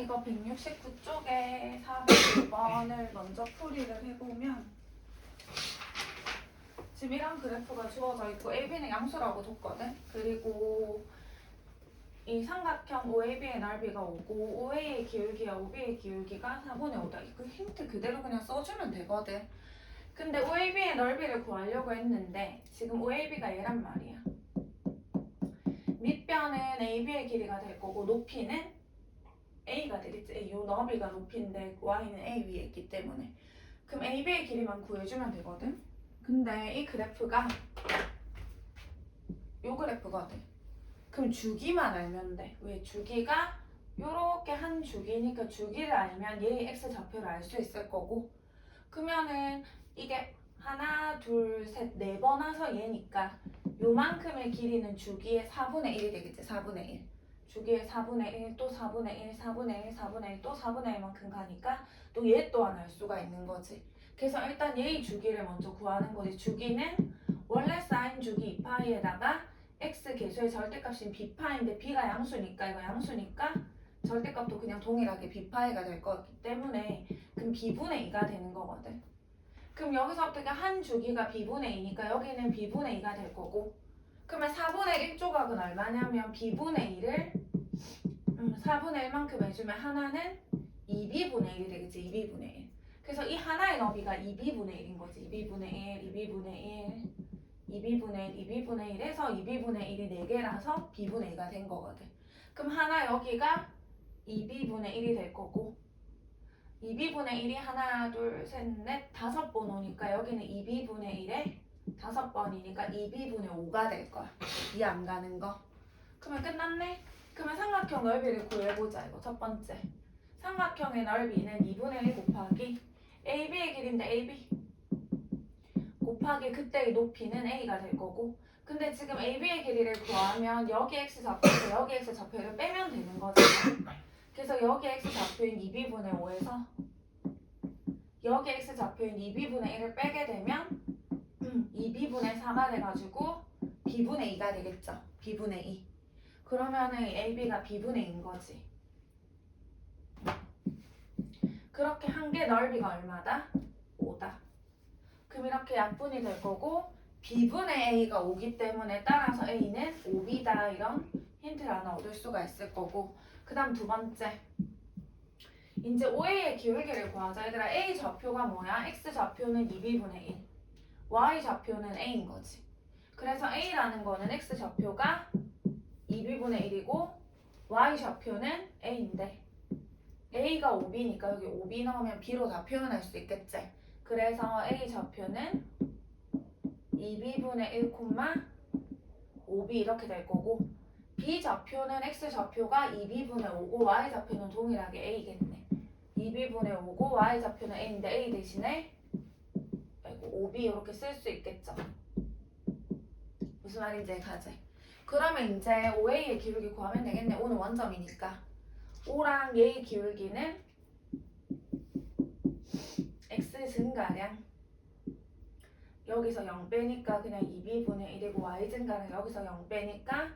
이거 169쪽에 402번을 먼저 풀이를 해보면 지금 이런 그래프가 주어져 있고 AB는 양수라고 줬거든. 그리고 이 삼각형 OAB의 넓이가 5고 OA의 기울기와 OB의 기울기가 4분의 5다. 그 힌트 그대로 그냥 써주면 되거든. 근데 OAB의 넓이를 구하려고 했는데 지금 OAB가 얘란 말이야. 밑변은 AB의 길이가 될 거고 높이는 A가 되겠지. 요 너비가 높이인데 Y는 A 위에 있기 때문에 그럼 AB의 길이만 구해주면 되거든. 근데 이 그래프가 요 그래프거든. 그럼 주기만 알면 돼. 왜? 주기가 요렇게 한 주기니까 주기를 알면 얘의 X좌표를 알 수 있을 거고 그러면은 이게 하나, 둘, 셋, 네 번 와서 얘니까 요만큼의 길이는 주기의 4분의 1이 되겠지. 4분의 1. 주기의 4분의 1, 또 4분의 1, 4분의 1, 4분의 1, 또 4분의 1만큼 가니까 또 얘 또한 알 수가 있는 거지. 그래서 일단 얘의 주기를 먼저 구하는 거지. 주기는 원래 사인 주기 2파이에다가 x 계수의 절대값인 b파인데 b가 양수니까 이거 양수니까 절대값도 그냥 동일하게 b파이가 될 거기 때문에 그럼 b분의 2가 되는 거거든. 그럼 여기서부터 한 주기가 b분의 2니까 여기는 b분의 2가 될 거고 그러면 4분의 1조각은 얼마냐면 b분의 2를 4분의 1만큼 해주면 하나는 2b분의 1이 되겠지. 2b분의 1. 그래서 이 하나의 너비가 2b분의 1인 거지. 2b분의 1, 2b분의 1, 2b분의 1, 2b분의 1 해서 2b분의 1이 4개라서 b분의 2가 된 거거든. 그럼 하나 여기가 2b분의 1이 될 거고 2b분의 1이 하나, 둘, 셋, 넷, 5번 오니까 여기는 2b분의 1에 5번이니까 2b분의 5가 될 거야. 이 안 가는 거. 그러면 끝났네? 그러면 삼각형 넓이를 구해보자. 이거 첫 번째. 삼각형의 넓이는 2분의 1 곱하기 AB의 길인데 AB 곱하기 그때의 높이는 A가 될 거고 근데 지금 AB의 길이를 구하면 여기 X좌표에서 여기 X좌표를 빼면 되는 거지. 그래서 여기 X좌표인 2b분의 5에서 여기 X좌표인 2b분의 1을 빼게 되면 2b분의 4가 돼가지고 b분의 2가 되겠죠. b분의 2. 그러면은 AB가 b분의 2인 거지. 그렇게 한 개 넓이가 얼마다? 5다. 그럼 이렇게 약분이 될 거고 b분의 a가 5기 때문에 따라서 a는 5b다 이런 힌트를 하나 얻을 수가 있을 거고 그 다음 두 번째 이제 OA의 기울기를 구하자. 얘들아 A 좌표가 뭐야? X 좌표는 2b분의 1 Y 좌표는 A인 거지. 그래서 A라는 거는 X 좌표가 2b분의 1이고 Y 좌표는 A인데 A가 5b니까 여기 5b 넣으면 b로 다 표현할 수 있겠지. 그래서 A 좌표는 2b분의 1, 5b 이렇게 될 거고 B 좌표는 X 좌표가 2b분의 5고 Y 좌표는 동일하게 A겠네. 2b분의 5고 Y 좌표는 A인데 A 대신에 5b 이렇게 쓸 수 있겠죠. 무슨 말인지 가지. 그러면 이제 OA의 기울기 구하면 되겠네. O는 원점이니까. O랑 얘의 기울기는 X 증가량 여기서 0 빼니까 그냥 2b분의 1이고 Y 증가량 여기서 0 빼니까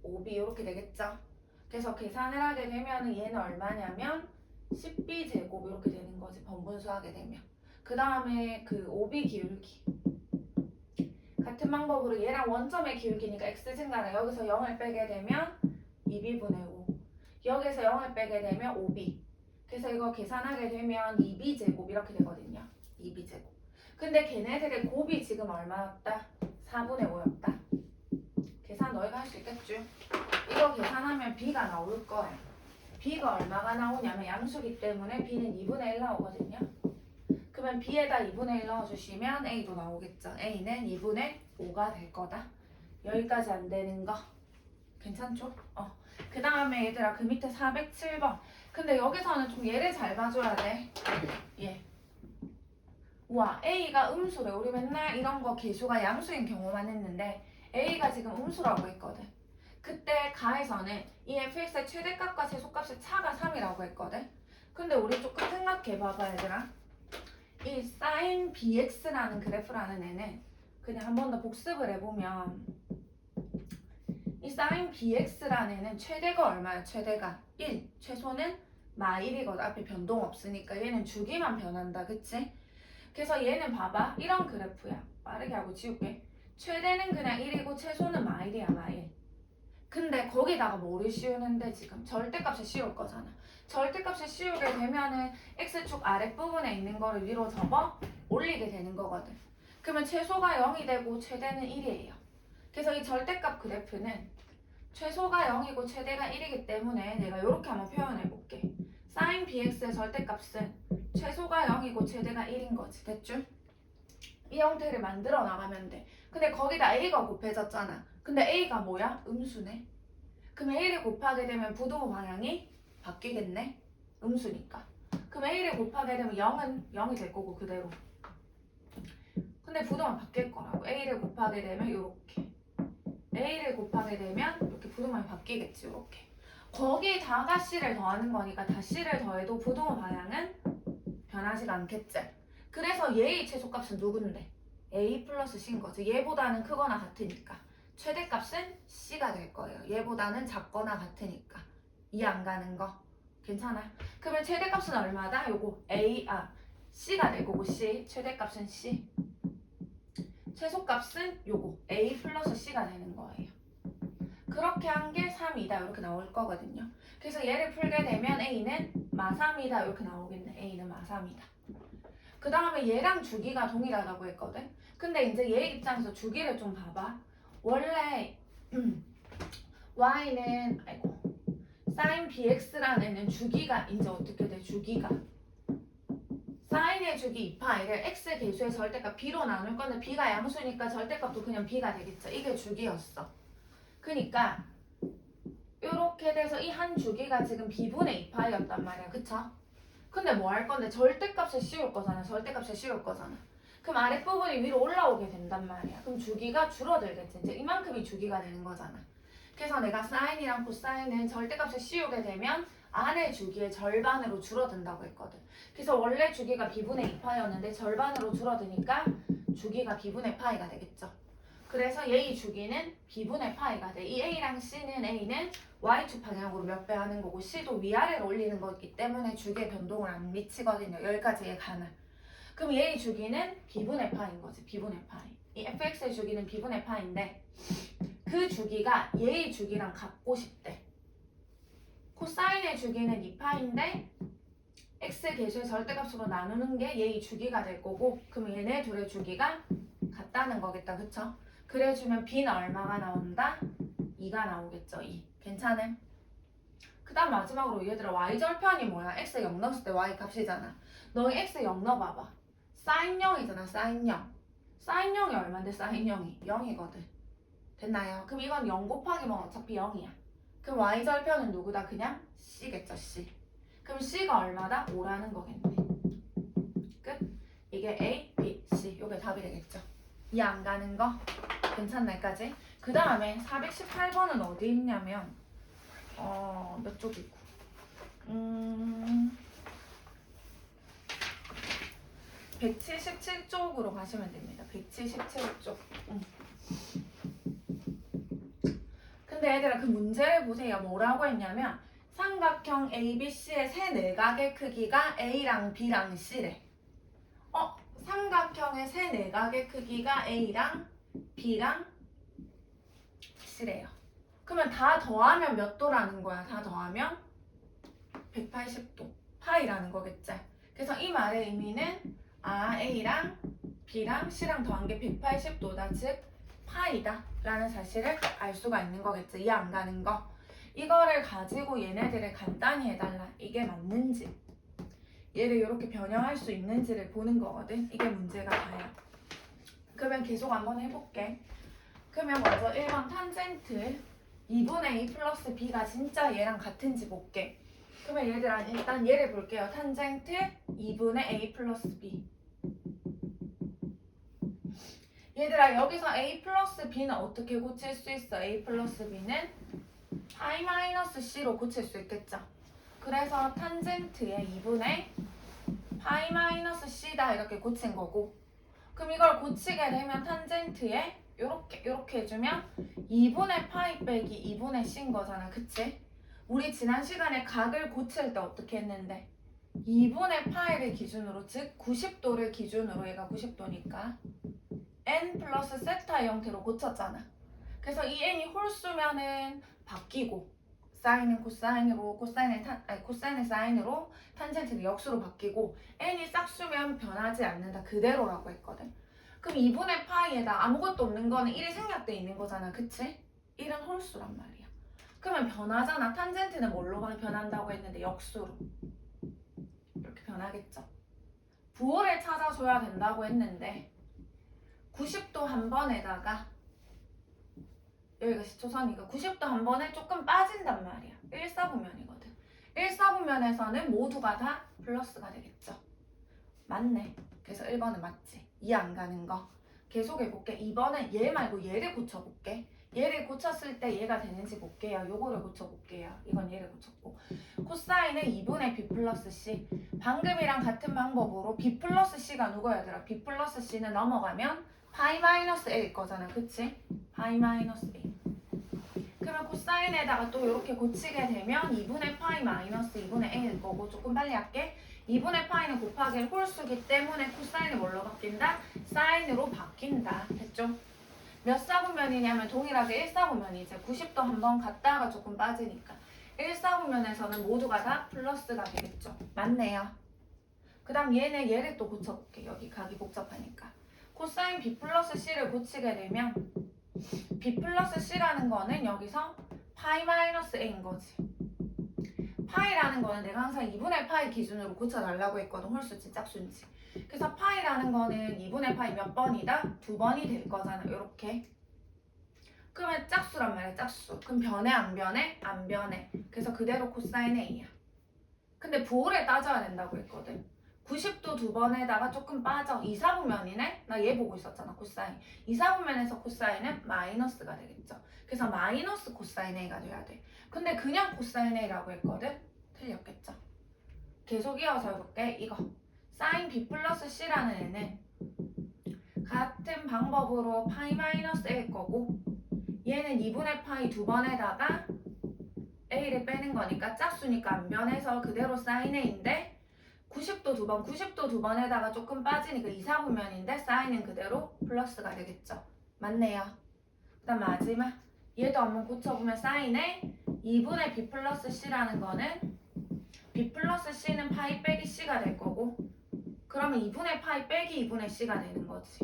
5b 이렇게 되겠죠. 그래서 계산을 하게 되면 얘는 얼마냐면 10b 제곱 이렇게 되는 거지. 번분수하게 되면. 그 다음에 그 5b 기울기 같은 방법으로 얘랑 원점의 기울기니까 x 증가량 여기서 0을 빼게 되면 2b분의 5 여기서 0을 빼게 되면 5b 그래서 이거 계산하게 되면 2b 제곱 이렇게 되거든요. 2b 제곱 근데 걔네들의 곱이 지금 얼마였다? 4분의 5였다. 계산 너희가 할 수 있겠죠? 이거 계산하면 b가 나올 거야. b가 얼마가 나오냐면 양수기 때문에 b는 2분의 1 나오거든요. 그러면 b에다 2분의 1 넣어주시면 a도 나오겠죠. a는 2분의 5가 될 거다. 여기까지 안 되는 거 괜찮죠? 그 다음에 얘들아 그 밑에 407번 근데 여기서는 좀 얘를 잘 봐줘야 돼. 예. 우와 a가 음수래. 우리 맨날 이런 거 계수가 양수인 경우만 했는데 a가 지금 음수라고 했거든. 그때 가에서는 이 fx의 최대값과 최소값의 차가 3이라고 했거든. 근데 우리 조금 생각해봐봐 얘들아. 이 sin bx라는 그래프라는 애는 그냥 한 번 더 복습을 해보면 이 sin bx라는 애는 최대가 얼마야? 최대가 1, 최소는 마 1이거든. 앞에 변동 없으니까 얘는 주기만 변한다. 그치? 그래서 얘는 봐봐. 이런 그래프야. 빠르게 하고 지울게. 최대는 그냥 1이고 최소는 마 1이야. 마 1. 근데 거기다가 뭐를 씌우는데 지금 절대값을 씌울 거잖아. 절대값을 씌우게 되면은 x축 아랫부분에 있는 거를 위로 접어 올리게 되는 거거든. 그러면 최소가 0이 되고 최대는 1이에요. 그래서 이 절대값 그래프는 최소가 0이고 최대가 1이기 때문에 내가 이렇게 한번 표현해 볼게. sin bx의 절대값은 최소가 0이고 최대가 1인 거지. 됐죠? 이 형태를 만들어 나가면 돼. 근데 거기다 a가 곱해졌잖아. 근데 a가 뭐야? 음수네. 그럼 a를 곱하게 되면 부동 방향이 바뀌겠네. 음수니까. 그럼 a를 곱하게 되면 0은 0이 될 거고 그대로. 근데 부동은 바뀔 거라고. a를 곱하게 되면 이렇게. a를 곱하게 되면 이렇게 부동방이 바뀌겠지. 이렇게. 거기다가 c를 더하는 거니까 다 c를 더해도 부동의 방향은 변하지가 않겠지. 그래서 얘의 최소값은 누군데? a 플러스 c인 거지. 얘보다는 크거나 같으니까. 최대값은 c가 될 거예요. 얘보다는 작거나 같으니까. 이해 안 가는 거? 괜찮아? 그러면 최대값은 얼마다? 요거 c가 될 거고 c. 최대값은 c. 최소값은 요거 a 플러스 c가 되는 거예요. 그렇게 한 게 3이다 이렇게 나올 거거든요. 그래서 얘를 풀게 되면 a는 마3이다 이렇게 나오겠네. a는 마3이다. 그 다음에 얘랑 주기가 동일하다고 했거든. 근데 이제 얘 입장에서 주기를 좀 봐봐. 원래 y는 sin bx라는 애는 주기가 이제 어떻게 돼? 주기가 사인의 주기 2파이를 x 계수의 절대값 b로 나눌 건데 b가 양수니까 절대값도 그냥 b가 되겠죠. 이게 주기였어. 그러니까 이렇게 돼서 이 한 주기가 지금 b분의 2파이였단 말이야. 그쵸? 근데 뭐 할 건데 절대값을 씌울 거잖아. 절대값을 씌울 거잖아. 그럼 아랫부분이 위로 올라오게 된단 말이야. 그럼 주기가 줄어들겠지. 이제 이만큼이 주기가 되는 거잖아. 그래서 내가 사인이랑 코사인은 절대값을 씌우게 되면 안의 주기의 절반으로 줄어든다고 했거든. 그래서 원래 주기가 b분의 2파이였는데 절반으로 줄어드니까 주기가 b분의 파이가 되겠죠. 그래서 얘의 주기는 b분의 파이가 돼. 이 a랑 a는 y축 방향으로 몇 배 하는 거고 c도 위아래로 올리는 거기 때문에 주기의 변동을 안 미치거든요. 여기까지의 간을. 그럼 얘의 주기는 b분의 파인 거지. b분의 파이. 이 fx의 주기는 b분의 파인데 그 주기가 얘의 주기랑 같고 싶대. 코사인의 주기는 2파인데 x 계수의 절대값으로 나누는 게 얘의 주기가 될 거고 그럼 얘네 둘의 주기가 같다는 거겠다. 그쵸? 그래주면 b는 얼마가 나온다? 2가 나오겠죠. 2. 괜찮음? 그 다음 마지막으로 얘들아 y절편이 뭐야? x 0 넣었을 때 y 값이잖아. 너희 x 0 넣어봐봐. sin 0이잖아. sin 0. sin 0이 얼만데 sin 0이? 0이거든. 됐나요? 그럼 이건 0 곱하기 뭐 어차피 0이야. 그럼 y절편은 누구다? 그냥 c겠죠. c. 그럼 c가 얼마다? 5라는 거겠네. 끝. 이게 a, b, c. 요게 답이 되겠죠. 이해 안 가는 거? 괜찮나 여기까지? 그 다음에 418번은 어디 있냐면 몇 쪽이고 177쪽으로 가시면 됩니다. 177쪽. 근데 얘들아 그 문제를 보세요. 뭐라고 했냐면 삼각형 ABC의 세 내각의 크기가 A랑 B랑 C래. 삼각형의 세 내각의 크기가 A랑 B랑 C래요. 그러면 다 더하면 몇 도라는 거야? 다 더하면 180도 파이라는 거겠지. 그래서 이 말의 의미는 A랑 B랑 C랑 더한 게 180도다. 즉 파이다 라는 사실을 알 수가 있는 거겠지. 이해 안 가는 거. 이거를 가지고 얘네들을 간단히 해달라. 이게 맞는지 얘를 이렇게 변형할 수 있는지를 보는 거거든. 이게 문제가 다야. 그러면 계속 한번 해볼게. 그러면 먼저 1번 탄젠트 2분의 a 플러스 b가 진짜 얘랑 같은지 볼게. 그러면 얘들아 일단 얘를 볼게요. 탄젠트 2분의 a 플러스 b. 얘들아 여기서 a 플러스 b는 어떻게 고칠 수 있어? a 플러스 b는 i 마이너스 c로 고칠 수 있겠죠. 그래서 탄젠트의 2분의 i 마이너스 c다 이렇게 고친 거고 그럼 이걸 고치게 되면 탄젠트에 요렇게 해주면 2분의 파이 빼기 2분의 c인 거잖아. 그치? 우리 지난 시간에 각을 고칠 때 어떻게 했는데 2분의 파이를 기준으로, 즉 90도를 기준으로, 얘가 90도니까 n 플러스 세타의 형태로 고쳤잖아. 그래서 이 n이 홀수면은 바뀌고 사인은 코사인으로, 코사인은 사인으로, 탄젠트는 역수로 바뀌고 n이 짝수면 변하지 않는다, 그대로라고 했거든. 그럼 2분의 파이에다 아무것도 없는 거는 1이 생략돼 있는 거잖아, 그치? 1은 홀수란 말이야. 그러면 변하잖아. 탄젠트는 뭘로 변한다고 했는데 역수로. 이렇게 변하겠죠. 부호를 찾아줘야 된다고 했는데 90도 한 번에다가, 여기가 시초선이니까 90도 한 번에 조금 빠진단 말이야. 1사분면이거든. 1사분면에서는 모두가 다 플러스가 되겠죠. 맞네. 그래서 1번은 맞지. 이 안 가는 거. 계속 해볼게. 2번은 얘 말고 얘를 고쳐볼게. 얘를 고쳤을 때 얘가 되는지 볼게요. 요거를 고쳐볼게요. 이건 얘를 고쳤고. 코사인은 2분의 b 플러스 c. 방금이랑 같은 방법으로 b 플러스 c가 누구야 얘들아? b 플러스 c는 넘어가면 파이 마이너스 a일 거잖아. 그치? 파이 마이너스 a. 그러면 코사인에다가 또 이렇게 고치게 되면 2분의 파이 마이너스 2분의 a일 거고, 조금 빨리 할게. 2분의 파이는 곱하기 홀수기 때문에 코사인이 뭘로 바뀐다? 사인으로 바뀐다. 됐죠? 몇 사분면이냐면 동일하게 1사분면이지. 90도 한번 갔다가 조금 빠지니까 1사분면에서는 모두가 다 플러스가 되겠죠. 맞네요. 그 다음 얘를 또 고쳐볼게. 여기 각이 복잡하니까. 코사인 b 플러스 c를 고치게 되면 b 플러스 c라는 거는 여기서 파이 마이너스 a인 거지. 파이라는 거는 내가 항상 2분의 파이 기준으로 고쳐달라고 했거든. 홀수인지 짝수인지. 그래서 파이라는 거는 2분의 파이 몇 번이다? 2번이 될 거잖아. 이렇게. 그러면 짝수란 말이야. 짝수. 그럼 변해 안 변해? 안 변해. 그래서 그대로 코사인 A야. 근데 부호를 따져야 된다고 했거든. 90도 두 번에다가 조금 빠져. 2사분면이네? 나 얘 보고 있었잖아. 코사인. 2사분면에서 코사인은 마이너스가 되겠죠. 그래서 마이너스 코사인 A가 돼야 돼. 근데 그냥 코사인 A라고 했거든? 틀렸겠죠. 계속 이어서 해볼게. 이거. 사인 B 플러스 C라는 애는 같은 방법으로 파이 마이너스 A일 거고, 얘는 2분의 파이 두 번에다가 A를 빼는 거니까 짝수니까 안 변해서 그대로 사인 A인데, 90도 두 번, 90도 두 번에다가 조금 빠지니까 2사분면인데 사인은 그대로 플러스가 되겠죠. 맞네요. 그 다음 마지막. 얘도 한번 고쳐보면 사인에 2분의 B 플러스 C라는 거는 B 플러스 C는 파이 빼기 C가 될 거고, 그러면 2분의 파이 빼기 2분의 C가 되는 거지.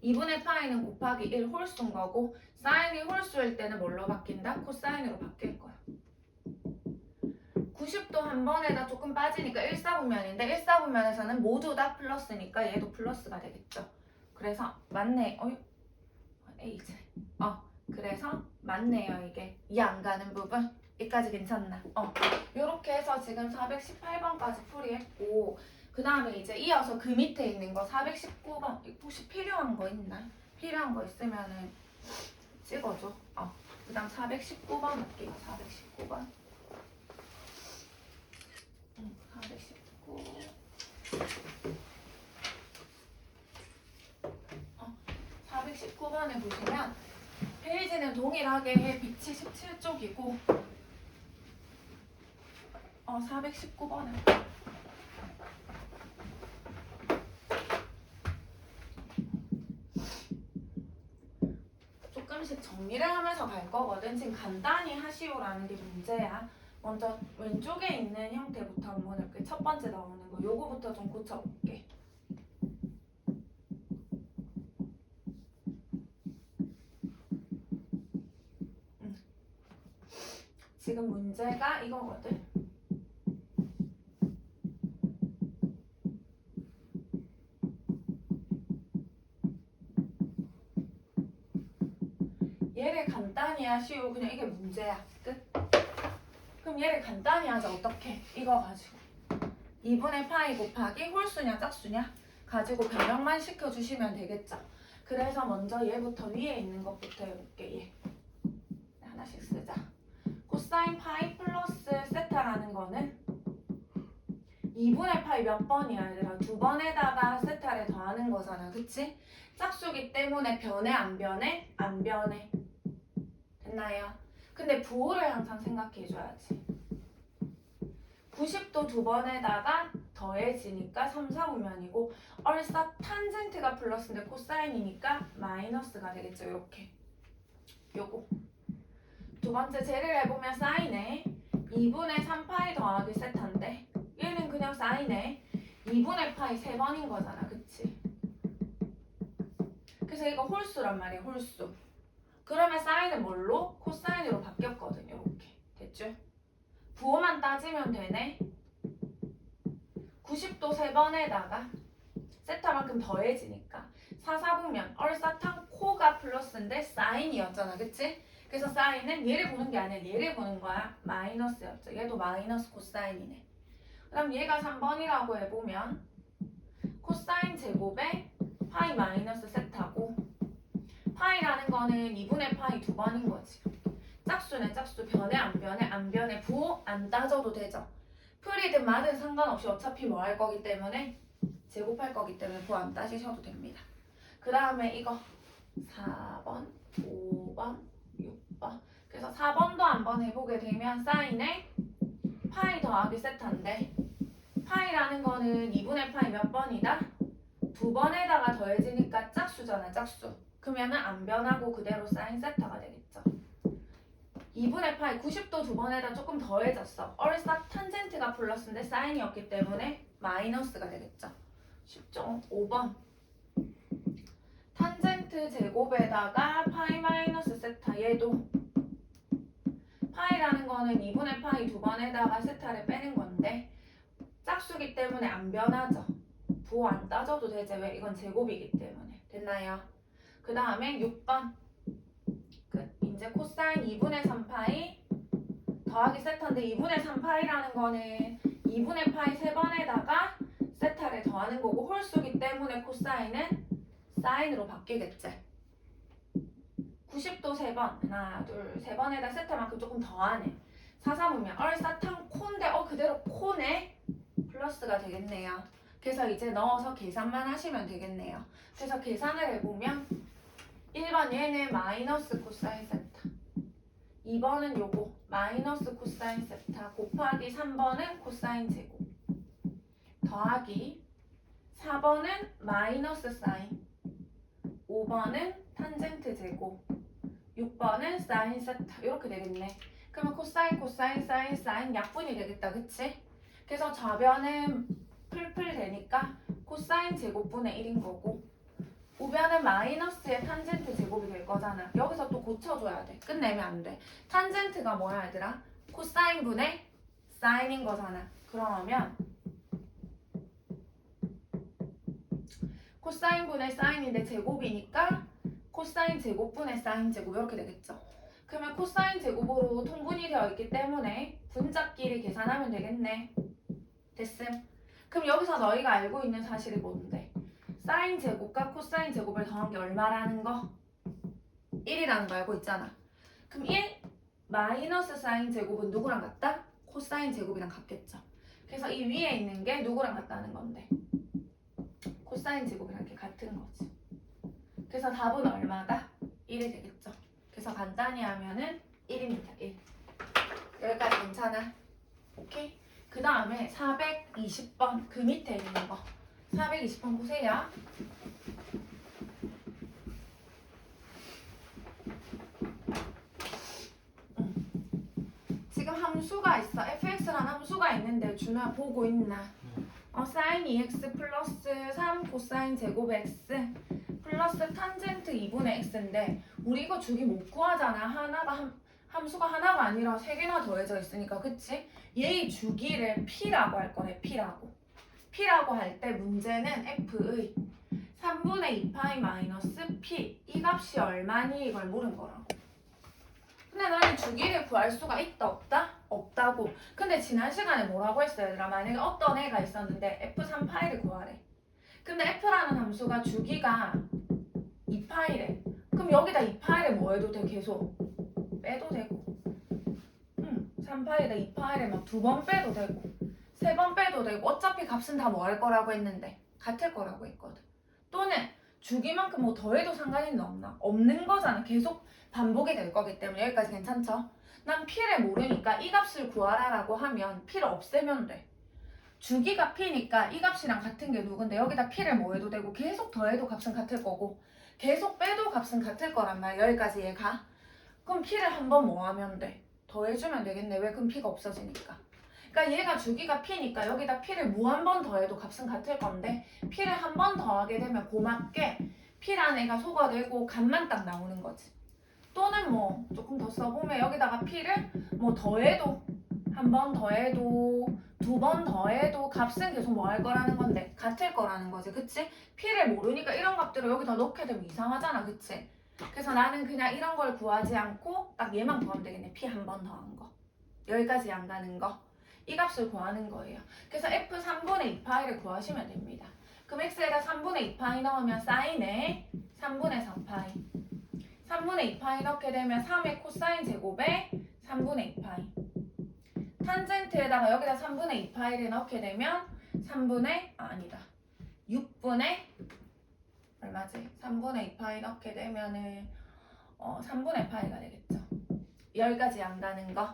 2분의 파이는 곱하기 1 홀수인 거고, 사인이 홀수일 때는 뭘로 바뀐다? 코사인으로 바뀔 거야. 90도 한 번에다 조금 빠지니까 1사분면인데 1사분면에서는 모두 다 플러스니까 얘도 플러스가 되겠죠. 그래서 맞네. A제. 그래서 맞네요. 이게 이 안 가는 부분. 여기까지 괜찮나? 요렇게 해서 지금 418번까지 풀이했고, 그 다음에 이제 이어서 그 밑에 있는 거 419번 혹시 필요한 거 있나? 필요한 거 있으면은 찍어줘. 그 다음 419번 할게요. 419번. 419. 419번에 보시면 페이지는 동일하게 177쪽이고 419번에 조금씩 정리를 하면서 갈 거거든. 지금 간단히 하시오라는 게 문제야. 먼저 왼쪽에 있는 형태부터 한번 이렇게 첫 번째 나오는 거 요거부터 좀 고쳐볼게. 지금 문제가 이거거든. 얘를 간단히 하시오. 그냥 이게 문제야. 끝. 그럼 얘를 간단히 하자. 어떻게? 이거 가지고 2분의 파이 곱하기 홀수냐 짝수냐 가지고 변형만 시켜주시면 되겠죠. 그래서 먼저 얘부터 위에 있는 것부터 해볼게. 얘 하나씩 쓰자. 코사인 파이 플러스 세타라는 거는 2분의 파이 몇 번이야 얘들아? 두 번에다가 세타를 더하는 거잖아. 그치? 짝수기 때문에 변해 안 변해? 안 변해. 됐나요? 근데 부호를 항상 생각해줘야지. 90도 두 번에다가 더해지니까 3, 4분면이고 얼싸 탄젠트가 플러스인데 코사인이니까 마이너스가 되겠죠. 이렇게 요거 두 번째 제를 해보면 사인에 2분의 3파이 더하기 세타인데 얘는 그냥 사인에 2분의 파이 3번인 거잖아. 그치? 그래서 이거 홀수란 말이야. 홀수. 그러면 사인은 뭘로? 코사인으로 바뀌었거든요. 이렇게 됐죠? 부호만 따지면 되네. 90도 3번에다가 세타만큼 더해지니까 4, 4분면 얼사탕 코가 플러스인데 사인이었잖아. 그치? 그래서 사인은 얘를 보는 게 아니라 얘를 보는 거야. 마이너스였죠. 얘도 마이너스 코사인이네. 그럼 얘가 3번이라고 해보면 코사인 제곱에 파이 마이너스 세타고 파이라는 거는 2분의 파이 2번인 거지. 짝수네 짝수. 변해 안 변해? 안 변해. 부호 안 따져도 되죠. 풀이든 마든 상관없이 어차피 뭐 할 거기 때문에 제곱할 거기 때문에 부호 안 따지셔도 됩니다. 그 다음에 이거 4번, 5번, 6번. 그래서 4번도 한번 해보게 되면 사인에 파이 더하기 세타인데 파이라는 거는 2분의 파이 몇 번이다? 2번에다가 더해지니까 짝수잖아. 짝수. 그러면은 안 변하고 그대로 사인 세타가 되겠죠. 2분의 파이 90도 두 번에다 조금 더해졌어. 얼싸 탄젠트가 플러스인데 사인이었기 때문에 마이너스가 되겠죠. 쉽죠? 5번 탄젠트 제곱에다가 파이 마이너스 세타. 얘도 파이라는 거는 2분의 파이 두 번에다가 세타를 빼는 건데 짝수기 때문에 안 변하죠. 부호 안 따져도 되지. 왜? 이건 제곱이기 때문에. 됐나요? 그 다음에 6번 이제 코사인 2분의 3파이 더하기 세타인데 2분의 3파이라는 거는 2분의 파이 3번에다가 세타를 더하는 거고 홀수기 때문에 코사인은 사인으로 바뀌겠지. 90도 3번 하나 둘 3번에다 세타만큼 조금 더하네. 4, 3분면 얼사탕 코인데 그대로 코네. 플러스가 되겠네요. 그래서 이제 넣어서 계산만 하시면 되겠네요. 그래서 계산을 해보면 1번 얘는 마이너스 코사인 세타 2번은 요거 마이너스 코사인 세타 곱하기 3번은 코사인 제곱 더하기 4번은 마이너스 사인 5번은 탄젠트 제곱 6번은 사인 세타 이렇게 되겠네. 그러면 코사인 코사인 사인 사인 약분이 되겠다. 그치? 그래서 좌변은 풀풀 되니까 코사인 제곱분의 1인 거고 우변은 마이너스의 탄젠트 제곱이 될 거잖아. 여기서 또 고쳐줘야 돼. 끝내면 안 돼. 탄젠트가 뭐야 얘들아? 코사인분의 사인인 거잖아. 그러면 코사인분의 사인인데 제곱이니까 코사인 제곱분의 사인 제곱 이렇게 되겠죠. 그러면 코사인 제곱으로 통분이 되어 있기 때문에 분자끼리 계산하면 되겠네. 됐음. 그럼 여기서 너희가 알고 있는 사실이 뭔데? 사인 제곱과 코사인 제곱을 더한 게 얼마라는 거? 1이라는 거 알고 있잖아. 그럼 1 마이너스 사인 제곱은 누구랑 같다? 코사인 제곱이랑 같겠죠. 그래서 이 위에 있는 게 누구랑 같다는 건데? 코사인 제곱이랑 이렇게 같은 거지. 그래서 답은 얼마다? 1이 되겠죠. 그래서 간단히 하면은 1입니다. 1. 여기까지 괜찮아? 오케이? 그 다음에 420번 그 밑에 있는 거 420번 보세요. 지금 함수가 있어. fx라는 함수가 있는데 준호야 보고 있나? sin 2x 플러스 3 코사인 제곱 x 플러스 탄젠트 2분의 x인데 우리 이거 주기 못 구하잖아. 함수가 하나가 아니라 3개나 더해져 있으니까. 그치? 얘의 주기를 p라고 할 거네. p라고 할 때 문제는 f의 3분의 2파이 마이너스 p 이 값이 얼마니? 이걸 물은 거라고. 근데 나는 주기를 구할 수가 있다 없다? 없다고. 근데 지난 시간에 뭐라고 했어요 얘들아? 만약에 어떤 애가 있었는데 f3파이를 구하래. 근데 f라는 함수가 주기가 2파이래. 그럼 여기다 2파이를 뭐 해도 돼? 계속 빼도 되고 3파이에다 2파이를 막 2번 빼도 되고 3번 빼도 되고 어차피 값은 다 뭐 할 거라고 했는데 같을 거라고 했거든. 또는 주기만큼 뭐 더해도 상관이 없나? 없는 거잖아. 계속 반복이 될 거기 때문에 여기까지 괜찮죠? 난 p를 모르니까 이 값을 구하라라고 하면 p를 없애면 돼. 주기가 p니까 이 값이랑 같은 게 누군데 여기다 p를 뭐 해도 되고 계속 더해도 값은 같을 거고 계속 빼도 값은 같을 거란 말이야. 여기까지 얘가. 그럼 p를 한번 뭐 하면 돼? 더해주면 되겠네. 왜? 그럼 p가 없어지니까. 그러니까 얘가 주기가 p니까 여기다 p를 뭐 한 번 더해도 값은 같을 건데 p를 한 번 더하게 되면 고맙게 p라는 애가 소거되고 값만 딱 나오는 거지. 또는 뭐 조금 더 써보면 여기다가 p를 뭐 더해도 한 번 더해도 두 번 더해도 값은 계속 뭐 할 거라는 건데 같을 거라는 거지. 그치? p를 모르니까 이런 값들을 여기다 넣게 되면 이상하잖아. 그치? 그래서 나는 그냥 이런 걸 구하지 않고 딱 얘만 구하면 되겠네. p 한 번 더한 거. 여기까지 안 가는 거. 이 값을 구하는 거예요. 그래서 f 3분의 2파이를 구하시면 됩니다. 그럼 x에다 3분의 2파이 넣으면 사인에 3분의 4파이 3분의 2파이 넣게 되면 3의 코사인 제곱에 3분의 2파이 탄젠트에다가 여기다 3분의 2파이를 넣게 되면 6분의 얼마지? 3분의 2파이 넣게 되면은 3분의 파이가 되겠죠. 여기까지 안 가는 거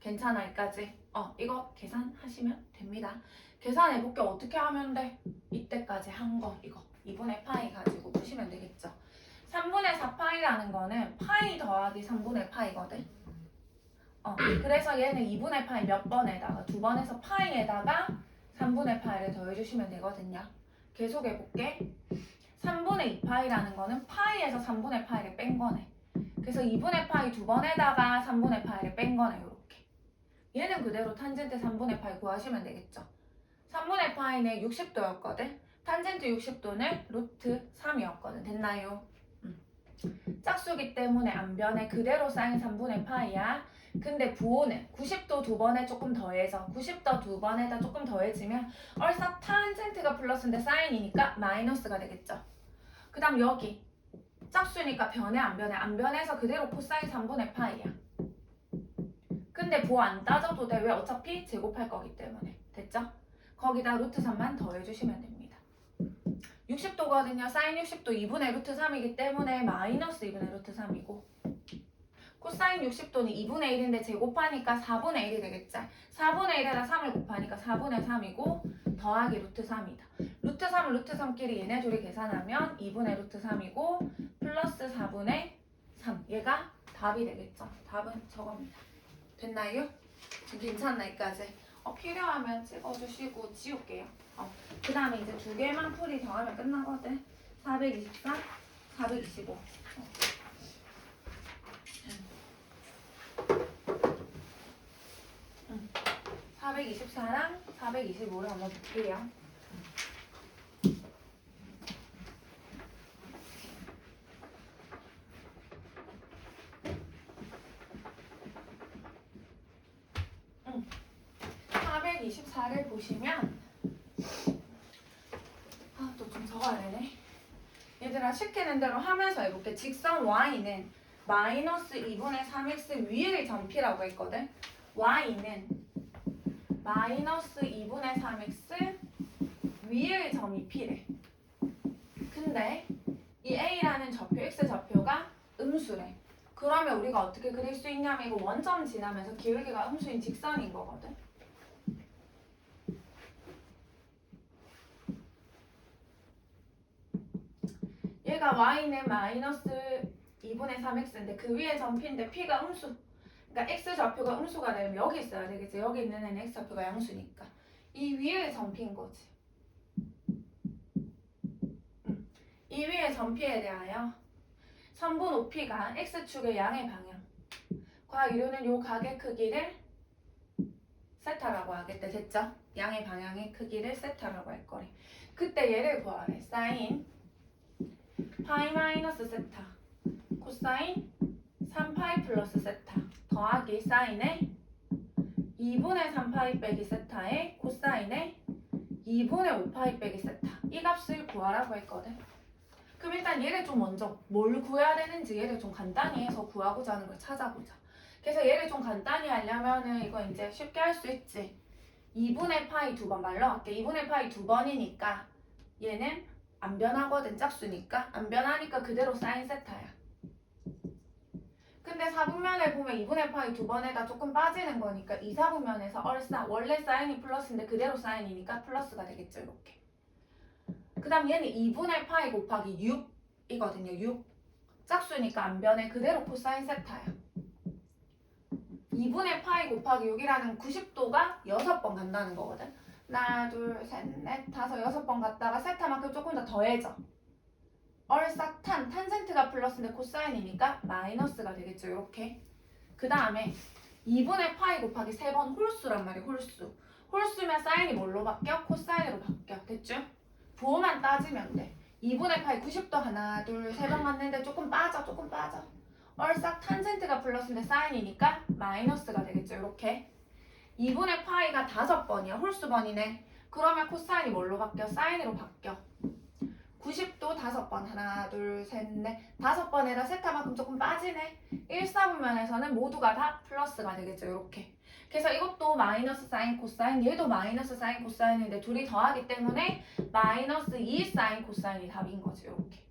괜찮아? 여기까지 이거 계산하시면 됩니다. 계산해볼게. 어떻게 하면 돼? 이때까지 한 거 이거 2분의 파이 가지고 푸시면 되겠죠. 3분의 4파이라는 거는 파이 더하기 3분의 파이거든. 그래서 얘는 2분의 파이 몇 번에다가 두 번에서 파이에다가 3분의 파이를 더해주시면 되거든요. 계속 해볼게. 3분의 2파이라는 거는 파이에서 3분의 파이를 뺀 거네. 그래서 2분의 파이 두 번에다가 3분의 파이를 뺀 거네. 이렇게. 얘는 그대로 탄젠트 3분의 파이 구하시면 되겠죠. 3분의 파이는 60도였거든. 탄젠트 60도는 루트 3이었거든. 됐나요? 짝수기 때문에 안 변해. 그대로 사인 3분의 파이야. 근데 부호는 90도 두 번에 조금 더해서 90도 두 번에다 조금 더해지면 얼싸 탄젠트가 플러스인데 사인이니까 마이너스가 되겠죠. 그 다음 여기 짝수니까 변해 안 변해? 안 변해서 그대로 코사인 3분의 파이야. 근데 부호 안 따져도 돼. 왜? 어차피 제곱할 거기 때문에. 됐죠? 거기다 루트 3만 더해주시면 됩니다. 60도거든요. 사인 60도 2분의 루트 3이기 때문에 마이너스 2분의 루트 3이고 코사인 60도는 2분의 1인데 제곱하니까 4분의 1이 되겠죠. 4분의 1에다 3을 곱하니까 4분의 3이고 더하기 루트 3이다. 루트 3, 루트 3끼리 얘네 둘이 계산하면 2분의 루트 3이고 플러스 4분의 3. 얘가 답이 되겠죠. 답은 저겁니다. 됐나요? 괜찮나 여기까지? 필요하면 찍어주시고 지울게요. 그 다음에 이제 두 개만 풀이 더하면 끝나거든. 424, 425. 424랑 425를 한번 볼게요. 응. 424를 보시면 또 좀 적어야 되네. 얘들아 시키는 대로 하면서 해볼게. 직선 y는 마이너스 2분의 3x 위의 점피라고 했거든. y는 마이너스 2분의 3x 위의 점이 p래. 근데 이 a라는 좌표, x 좌표가 음수래. 그러면 우리가 어떻게 그릴 수 있냐면 이거 원점 지나면서 기울기가 음수인 직선인 거거든. 얘가 y는 마이너스 2분의 3x인데 그 위에 점 p인데 p가 음수. 그러니까 x 좌표가 음수가 되면 여기 있어야 되겠지. 여기 있는 애는 x 좌표가 양수니까. 이 위에 점 p인 거지. 이 위에 점 p에 대하여 선분 OP가 x축의 양의 방향. 과학 이루는 요 각의 크기를 세타라고 하겠대. 됐죠? 양의 방향의 크기를 세타라고 할 거래. 그때 얘를 구하래. 사인 파이 마이너스 세타 코사인 3파이 플러스 세타 더하기 사인의 2분의 3파이 빼기 세타의 코사인의 2분의 5파이 빼기 세타. 이 값을 구하라고 했거든. 그럼 일단 얘를 좀 먼저 뭘 구해야 되는지 얘를 좀 간단히 해서 구하고자 하는 걸 찾아보자. 그래서 얘를 좀 간단히 하려면은 이거 이제 쉽게 할 수 있지. 2분의 파이 두 번 말러갈게. 2분의 파이 두 번이니까 얘는 안 변하거든. 짝수니까. 안 변하니까 그대로 사인 세타야. 근데 4분면에 보면 2분의 파이 두 번에다 조금 빠지는 거니까 2, 4분면에서 얼싸 원래 사인이 플러스인데 그대로 사인이니까 플러스가 되겠죠. 이렇게. 그 다음 얘는 2분의 파이 곱하기 6이거든요. 6. 짝수니까 안 변해. 그대로 코사인 세타야. 2분의 파이 곱하기 6이라는 90도가 6번 간다는 거거든. 하나, 둘, 셋, 넷, 다섯, 6번 갔다가 세타만큼 조금 더 더해져. 얼싹 탄젠트가 플러스인데 코사인이니까 마이너스가 되겠죠. 이렇게. 그 다음에 2분의 파이 곱하기 3번 홀수란 말이에요. 홀수. 홀수면 사인이 뭘로 바뀌어? 코사인으로 바뀌어. 됐죠? 부호만 따지면 돼. 2분의 파이 90도 하나, 둘, 3번 갔는데 조금 빠져. 조금 빠져. 얼싹 탄젠트가 플러스인데 사인이니까 마이너스가 되겠죠. 이렇게. 2분의 파이가 5번이야. 홀수번이네. 그러면 코사인이 뭘로 바뀌어? 사인으로 바뀌어. 90도 5번. 하나, 둘, 셋, 넷. 5번에다 세타만큼 조금 빠지네. 1, 4분면에서는 모두가 다 플러스가 되겠죠. 이렇게. 그래서 이것도 마이너스 사인 코사인, 얘도 마이너스 사인 코사인인데 둘이 더하기 때문에 마이너스 2 사인 코사인이 답인 거지. 이렇게.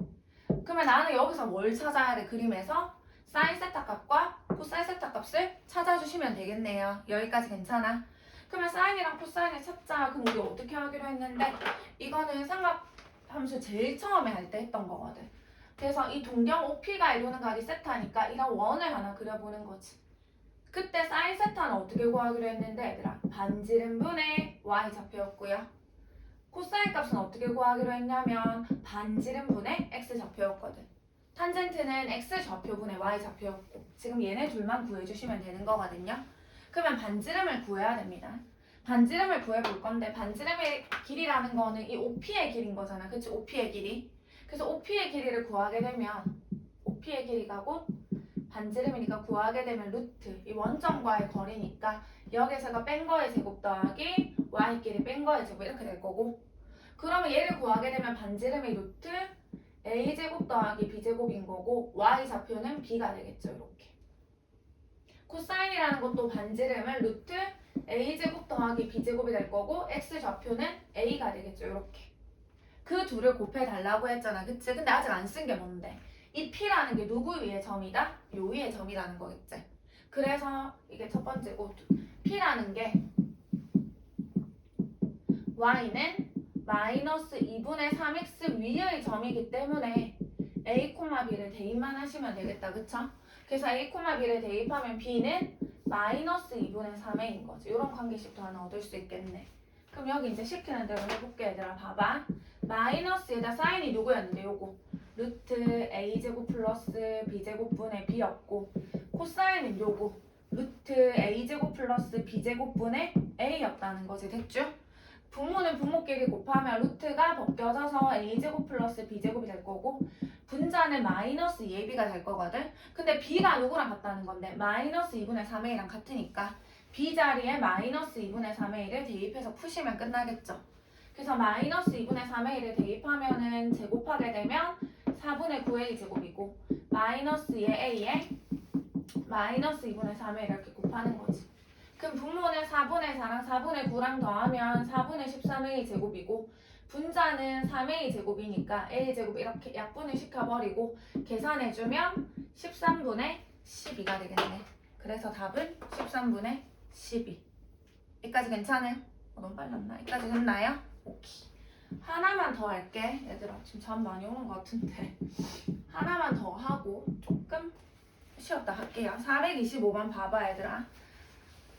그러면 나는 여기서 뭘 찾아야 돼? 그림에서 사인 세타 값과 코사인 세타 값을 찾아주시면 되겠네요. 여기까지 괜찮아? 그러면 사인이랑 코사인을 찾자. 그럼 우리 어떻게 하기로 했는데 이거는 삼각함수 제일 처음에 할 때 했던 거거든. 그래서 이 동경 OP가 이루는 각이 세타니까 이런 원을 하나 그려보는 거지. 그때 사인 세타는 어떻게 구하기로 했는데 얘들아 반지름분의 y 좌표였고요. 코사인 값은 어떻게 구하기로 했냐면 반지름분의 x 좌표였거든. 탄젠트는 x 좌표분의 y 좌표였고 지금 얘네 둘만 구해주시면 되는 거거든요. 그러면 반지름을 구해야 됩니다. 반지름을 구해볼 건데 반지름의 길이라는 거는 이 OP의 길인 거잖아. 그치? OP의 길이. 그래서 OP의 길이를 구하게 되면 OP의 길이가고 반지름이니까 구하게 되면 루트 이 원점과의 거리니까 여기서가 뺀 거의 제곱 더하기 y끼리 뺀 거의 제곱 이렇게 될 거고 그러면 얘를 구하게 되면 반지름이 루트 a제곱 더하기 b제곱인 거고 y 좌표는 b가 되겠죠. 이렇게. 코사인이라는 것도 반지름은 루트 a제곱 더하기 b제곱이 될 거고 x 좌표는 a가 되겠죠. 이렇게. 그 둘을 곱해달라고 했잖아. 그치? 근데 아직 안 쓴 게 뭔데? 이 P라는 게 누구 위의 점이다? 요 위의 점이라는 거겠지. 그래서 이게 첫 번째고 P라는 게 Y는 마이너스 2분의 3x 위의 점이기 때문에 A, B를 대입만 하시면 되겠다. 그쵸? 그래서 A, B를 대입하면 B는 마이너스 2분의 3a인 거지. 이런 관계식도 하나 얻을 수 있겠네. 그럼 여기 이제 시키는 대로 해볼게 얘들아. 봐봐. 마이너스에다 사인이 누구였는데 요거 루트 a제곱 플러스 b제곱분의 b였고 코사인은 요거 루트 a제곱 플러스 b제곱분의 a였다는 거지. 됐죠? 분모는 분모끼리 곱하면 루트가 벗겨져서 a제곱 플러스 b제곱이 될 거고 분자는 마이너스 2ab가 될 거거든. 근데 b가 누구랑 같다는 건데 마이너스 2분의 3a랑 같으니까 b 자리에 마이너스 2분의 3a를 대입해서 푸시면 끝나겠죠. 그래서 마이너스 2분의 3a를 대입하면은 제곱하게 되면 4분의 9a 제곱이고 마이너스 2a에 마이너스 2분의 3a 이렇게 곱하는 거지. 그럼 분모는 4분의 4랑 4분의 9랑 더하면 4분의 13a 제곱이고 분자는 3a 제곱이니까 a 제곱 이렇게 약분을 시켜버리고 계산해주면 13분의 12가 되겠네. 그래서 답은 13분의 12. 여기까지 괜찮아요? 너무 빨랐나? 여기까지 됐나요? 오케이. 하나만 더 할게. 얘들아 지금 잠 많이 오는 것 같은데 하나만 더 하고 조금 쉬었다 할게요. 425번 봐봐 얘들아.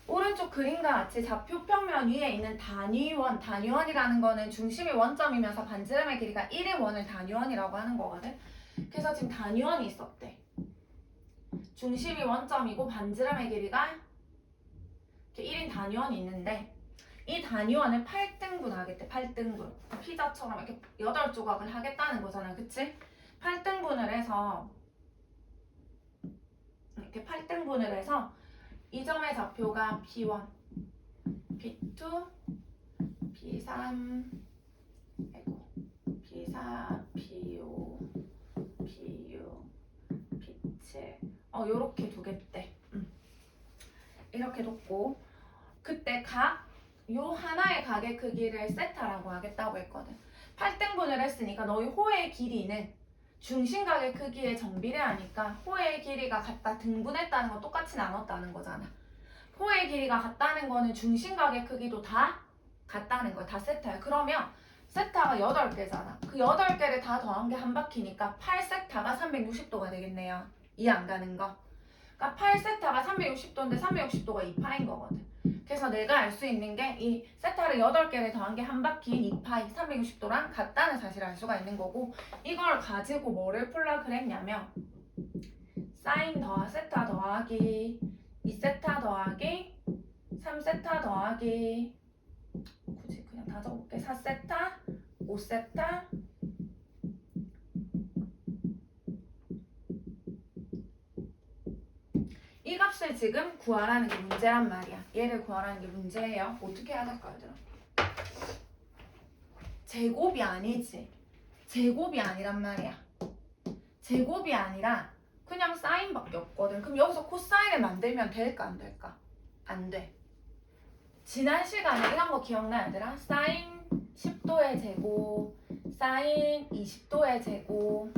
오른쪽 그림과 같이 좌표평면 위에 있는 단위원, 단위원이라는 거는 중심이 원점이면서 반지름의 길이가 1의 원을 단위원이라고 하는 거거든. 그래서 지금 단위원이 있었대. 중심이 원점이고 반지름의 길이가 1인 단위원이 있는데 이 단위원을 8등분 하겠대. 8등분. 피자처럼 이렇게 8조각을 하겠다는 거잖아. 그치? 8등분을 해서 이렇게 8등분을 해서 이 점의 좌표가 P1, P2, P3, P4, P5, P6, P7 요렇게 두겠대. 이렇게 뒀고 그때 요 하나의 각의 크기를 세타라고 하겠다고 했거든. 8등분을 했으니까 너희 호의 길이는 중심각의 크기에 정비례하니까 호의 길이가 같다 등분했다는 건 똑같이 나눴다는 거잖아. 호의 길이가 같다는 거는 중심각의 크기도 다 같다는 거야. 다 세타야. 그러면 세타가 8개잖아. 그 8개를 다 더한 게 한 바퀴니까 8세타가 360도가 되겠네요. 이해 안 가는 거. 그러니까 8세타가 360도인데 360도가 2파인 거거든. 그래서 내가 알 수 있는 게 이 세타를 8개를 더한 게 한 바퀴 2파이 360도랑 같다는 사실을 알 수가 있는 거고, 이걸 가지고 뭐를 풀라 그랬냐면 사인 세타 더하기 2세타 더하기 3세타 더하기 굳이 그냥 다 적어볼게. 4세타 5세타 이 값을 지금 구하라는 게 문제란 말이야. 얘를 구하라는 게 문제예요. 어떻게 해야 될까 얘들아? 제곱이 아니지. 제곱이 아니란 말이야. 제곱이 아니라 그냥 사인밖에 없거든. 그럼 여기서 코사인을 만들면 될까 안 될까? 안 돼. 지난 시간에 이런 거 기억나 얘들아? 사인 10도의 제곱, 사인 20도의 제곱,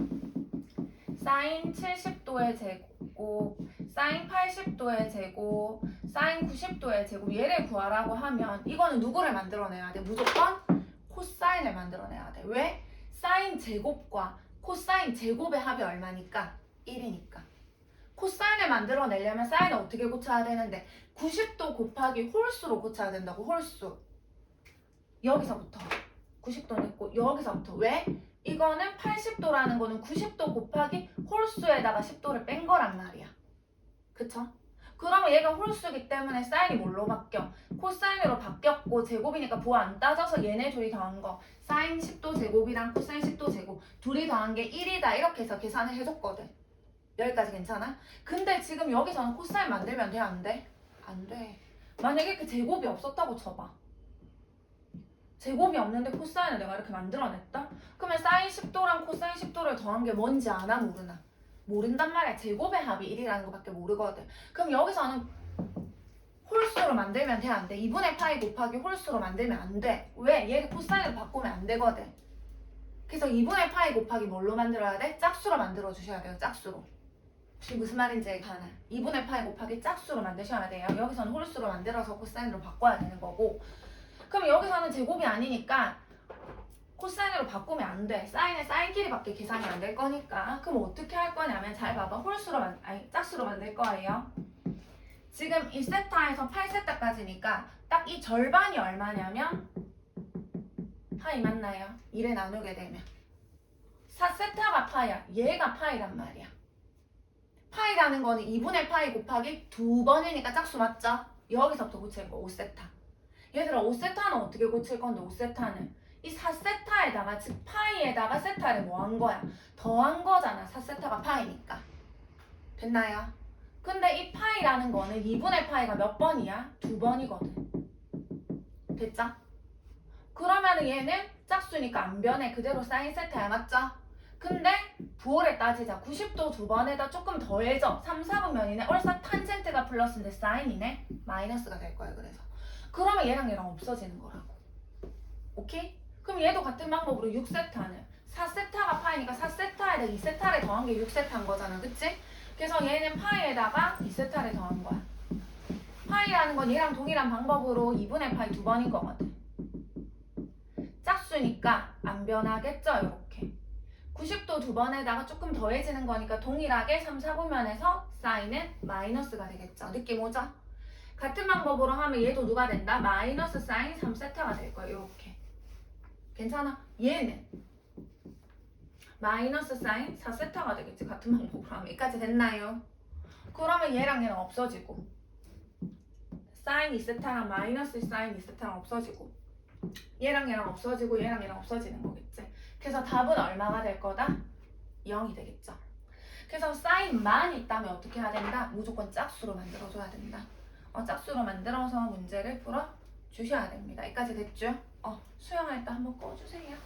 사인 70도의 제곱, 사인 80도의 제곱, 사인 90도의 제곱, 얘를 구하라고 하면 이거는 누구를 만들어내야 돼? 무조건 코사인을 만들어내야 돼. 왜? 사인 제곱과 코사인 제곱의 합이 얼마니까? 1이니까. 코사인을 만들어내려면 사인을 어떻게 고쳐야 되는데 90도 곱하기 홀수로 고쳐야 된다고. 홀수. 여기서부터 90도 냈고 여기서부터. 왜? 이거는 80도라는 거는 90도 곱하기 홀수에다가 10도를 뺀 거란 말이야. 그쵸? 그러면 얘가 홀수기 때문에 사인이 뭘로 바뀌어? 코사인으로 바뀌었고 제곱이니까 부호 안 따져서 얘네 둘이 더한 거 사인 10도 제곱이랑 코사인 10도 제곱 둘이 더한 게 1이다 이렇게 해서 계산을 해줬거든. 여기까지 괜찮아? 근데 지금 여기서는 코사인 만들면 돼? 안 돼? 안 돼. 만약에 그 제곱이 없었다고 쳐봐. 제곱이 없는데 코사인을 내가 이렇게 만들어냈다? 그러면 사인 10도랑 코사인 10도를 더한 게 뭔지 아나 모르나? 모른단 말이야. 제곱의 합이 1이라는 것밖에 모르거든. 그럼 여기서는 홀수로 만들면 돼? 안 돼? 2분의 파이 곱하기 홀수로 만들면 안 돼. 왜? 얘를 코사인으로 바꾸면 안 되거든. 그래서 2분의 파이 곱하기 뭘로 만들어야 돼? 짝수로 만들어 주셔야 돼요. 짝수로. 혹시 무슨 말인지 가나? 2분의 파이 곱하기 짝수로 만드셔야 돼요. 여기서는 홀수로 만들어서 코사인으로 바꿔야 되는 거고, 그럼 여기서는 제곱이 아니니까 코사인으로 바꾸면 안 돼. 사인의 사인끼리밖에 계산이 안 될 거니까. 그럼 어떻게 할 거냐면 잘 봐봐. 짝수로 만들 거예요. 지금 1세타에서 8세타까지니까 딱 이 절반이 얼마냐면 파이 맞나요? 1에 나누게 되면 4세타가 파이야. 얘가 파이란 말이야. 파이라는 거는 2분의 파이 곱하기 2번이니까 짝수 맞죠? 여기서부터 고칠 거 5세타. 얘들아 5세타는 어떻게 고칠 건데 5세타는 이 4세타에다가 즉 파이에다가 세타를 뭐 한 거야? 더한 거잖아. 4세타가 파이니까. 됐나요? 근데 이 파이라는 거는 2분의 파이가 몇 번이야? 2번이거든. 됐죠? 그러면은 얘는 짝수니까 안 변해. 그대로 사인 세타야. 맞죠? 근데 부호를 따지자. 90도 2번에다 조금 더해져. 3, 4분면이네. 얼싸 탄젠트가 플러스인데 사인이네. 마이너스가 될 거야. 그래서 그러면 얘랑 없어지는 거라고. 오케이? 그럼 얘도 같은 방법으로 6세타는 4세타가 파이니까 4세타에다 2세타를 더한 게 6세타인 거잖아. 그치? 그래서 얘는 파이에다가 2세타를 더한 거야. 파이라는 건 얘랑 동일한 방법으로 2분의 파이 2번인 거거든. 짝수니까 안 변하겠죠? 이렇게 90도 2번에다가 조금 더해지는 거니까 동일하게 3, 4분면에서 사인은 마이너스가 되겠죠. 느낌 오죠? 같은 방법으로 하면 얘도 누가 된다? 마이너스 사인 3세타가 될 거야. 이렇게 괜찮아? 얘는 마이너스 사인 4세타가 되겠지. 같은 방법으로 하면. 여기까지 됐나요? 그러면 얘랑 없어지고 사인 2세타랑 마이너스 사인 2세타랑 없어지고 얘랑 없어지고 얘랑 없어지는 거겠지. 그래서 답은 얼마가 될 거다? 0이 되겠죠. 그래서 사인만 있다면 어떻게 해야 된다? 무조건 짝수로 만들어줘야 된다. 짝수로 만들어서 문제를 풀어 주셔야 됩니다. 여기까지 됐죠? 수영할 때 한번 꺼주세요.